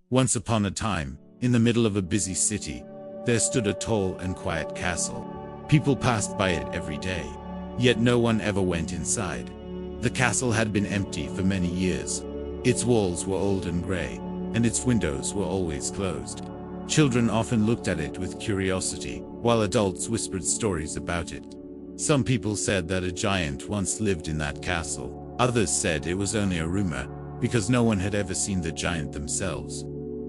Once upon a time, in the middle of a busy city, there stood a tall and quiet castle. People passed by it every day, yet no one ever went inside. The castle had been empty for many years. Its walls were old and gray, and its windows were always closed. Children often looked at it with curiosity, while adults whispered stories about it. Some people said that a giant once lived in that castle. Others said it was only a rumor, because no one had ever seen the giant themselves.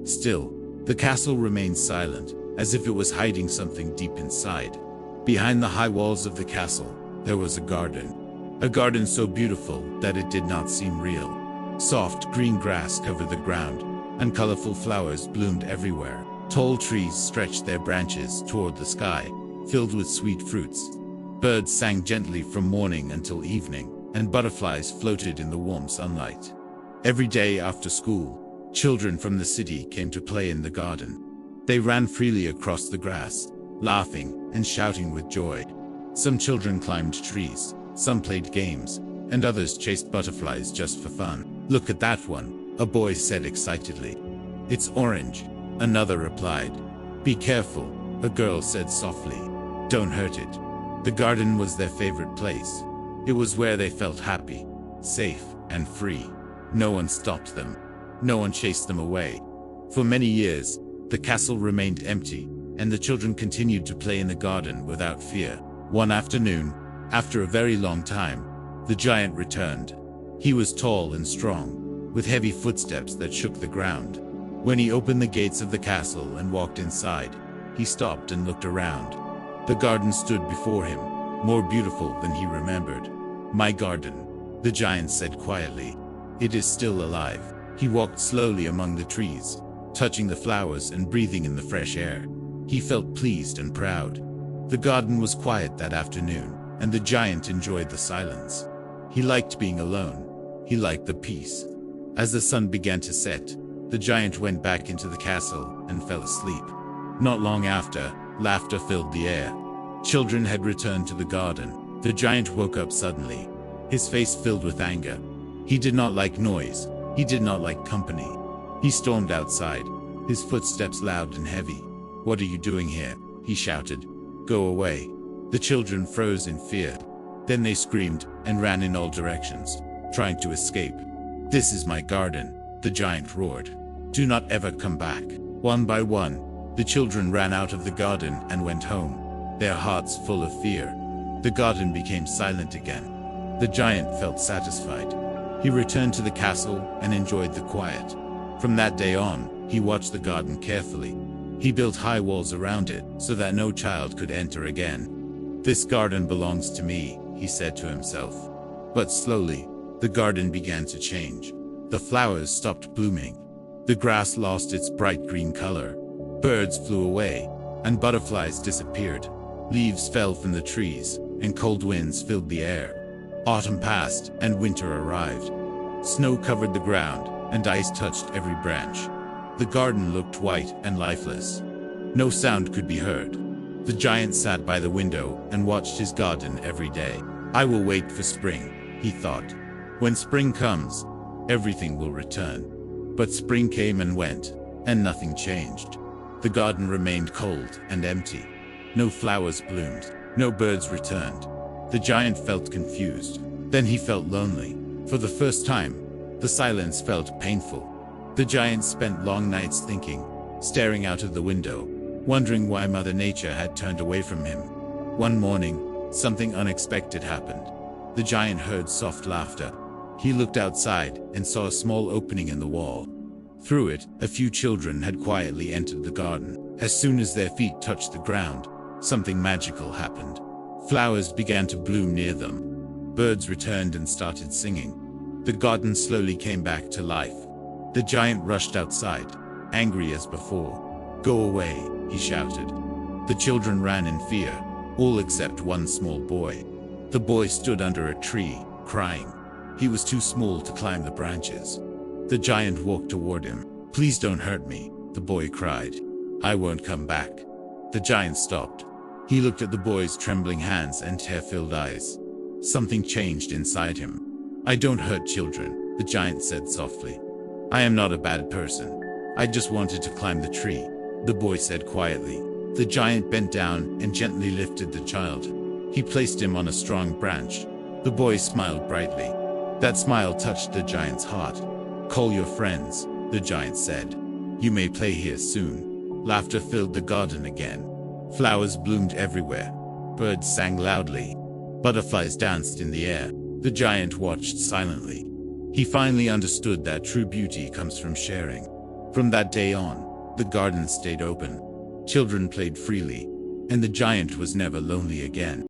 Still, the castle remained silent, as if it was hiding something deep inside. Behind the high walls of the castle, there was a garden. A garden so beautiful that it did not seem real. Soft green grass covered the ground, and colorful flowers bloomed everywhere. Tall trees stretched their branches toward the sky, filled with sweet fruits. Birds sang gently from morning until evening, and butterflies floated in the warm sunlight. Every day after school, children from the city came to play in the garden. They ran freely across the grass, laughing and shouting with joy. Some children climbed trees, some played games, and others chased butterflies just for fun. "Look at that one," a boy said excitedly. "It's orange," another replied. "Be careful," a girl said softly. "Don't hurt it." The garden was their favorite place. It was where they felt happy, safe, and free. No one stopped them. No one chased them away. For many years, the castle remained empty, and the children continued to play in the garden without fear. One afternoon, after a very long time, the giant returned. He was tall and strong, with heavy footsteps that shook the ground. When he opened the gates of the castle and walked inside, he stopped and looked around. The garden stood before him, more beautiful than he remembered. "My garden," the giant said quietly. "It is still alive." He walked slowly among the trees, touching the flowers and breathing in the fresh air. He felt pleased and proud. The garden was quiet that afternoon, and the giant enjoyed the silence. He liked being alone. He liked the peace. As the sun began to set, the giant went back into the castle and fell asleep. Not long after, laughter filled the air. Children had returned to the garden. The giant woke up suddenly, his face filled with anger. He did not like noise. He did not like company. He stormed outside, his footsteps loud and heavy. "What are you doing here?" he shouted. "Go away." The children froze in fear. Then they screamed and ran in all directions, trying to escape. "This is my garden," the giant roared. "Do not ever come back." One by one, the children ran out of the garden and went home, their hearts full of fear. The garden became silent again. The giant felt satisfied. He returned to the castle and enjoyed the quiet. From that day on, he watched the garden carefully. He built high walls around it so that no child could enter again. "This garden belongs to me," he said to himself. But slowly, the garden began to change. The flowers stopped blooming. The grass lost its bright green color. Birds flew away, and butterflies disappeared. Leaves fell from the trees, and cold winds filled the air. Autumn passed, and winter arrived. Snow covered the ground, and ice touched every branch. The garden looked white and lifeless. No sound could be heard. The giant sat by the window and watched his garden every day. "I will wait for spring," he thought. "When spring comes, everything will return." But spring came and went, and nothing changed. The garden remained cold and empty. No flowers bloomed. No birds returned. The giant felt confused. Then he felt lonely. For the first time, the silence felt painful. The giant spent long nights thinking, staring out of the window, wondering why Mother Nature had turned away from him. One morning, something unexpected happened. The giant heard soft laughter. He looked outside and saw a small opening in the wall. Through it, a few children had quietly entered the garden. As soon as their feet touched the ground, something magical happened. Flowers began to bloom near them. Birds returned and started singing. The garden slowly came back to life. The giant rushed outside, angry as before. "Go away," he shouted. The children ran in fear, all except one small boy. The boy stood under a tree, crying. He was too small to climb the branches. The giant walked toward him. "Please don't hurt me," the boy cried. "I won't come back." The giant stopped. He looked at the boy's trembling hands and tear-filled eyes. Something changed inside him. "I don't hurt children," the giant said softly. "I am not a bad person. "I just wanted to climb the tree," the boy said quietly. The giant bent down and gently lifted the child. He placed him on a strong branch. The boy smiled brightly. That smile touched the giant's heart. "Call your friends," the giant said. "You may play here soon." Laughter filled the garden again. Flowers bloomed everywhere. Birds sang loudly. Butterflies danced in the air. The giant watched silently. He finally understood that true beauty comes from sharing. From that day on, the garden stayed open. Children played freely, and the giant was never lonely again.